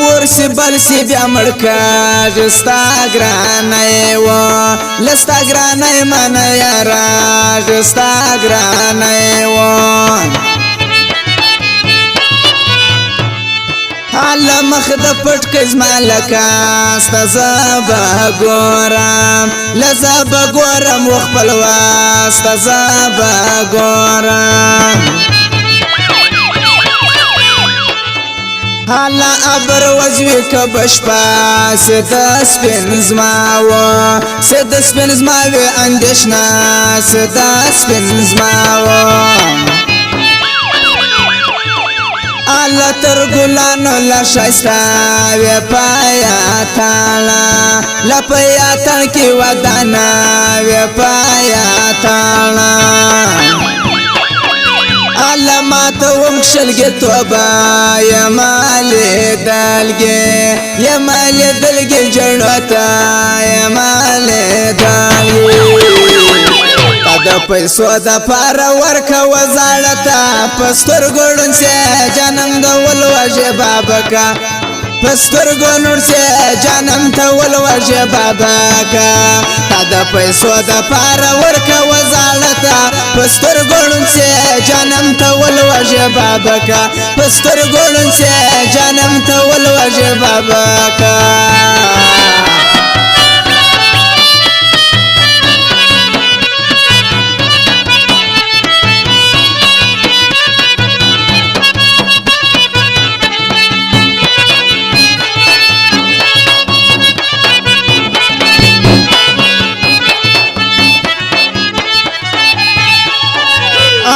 ورسی بلسی بیا مړکاږي ستا ګرانه و لستا ګرانه من یاراږي ستا ګرانه و حالا مخ د پټ کز مالکا ستا زبا ګورم لزبا ګورم وخپل واستا زبا ګورم حالا ابر وجوی کبشپا ستا سپین زماو ستا سپین زماوی اندشنا ستا سپین زماو الله تر ګلانو لا شایستا وی پایا تالا لا پایا تل کی ودانا وی پایا تالا الله ما ته ومشلګه توبه یا مال دلګه یا مال دلګه جنتا یا مال دلګه د پیسو د پار ورکه وزالتا پستر ګړون سے جنم د ولوجه بابکا پستر ګړون سے جنم ته ولوجه بابکا د پیسو د پار ورکه وزالتا پستر ګړون سے جنم ته ولوجه بابکا پستر ګړون سے جنم ته ولوجه بابکا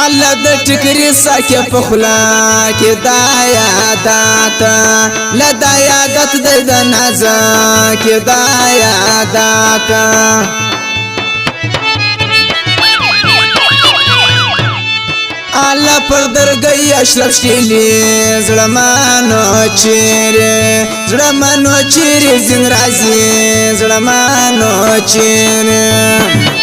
الله د ټکری ساکه په خلا کې دایا داتا لدایا دت د نازا کې دایا داتا الله پر درګي اشرف شیلی زړمانو چیرې زین رازي زړمانو چیرې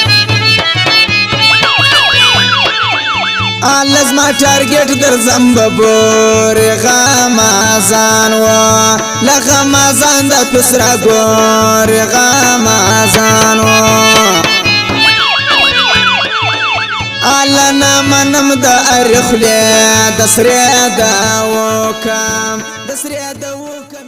لازما ټارګټ در زمبور غمازان و لغمازان د پسرا ګور غمازان و الله منم د ارخله د سره دا وکم د سره دا وکم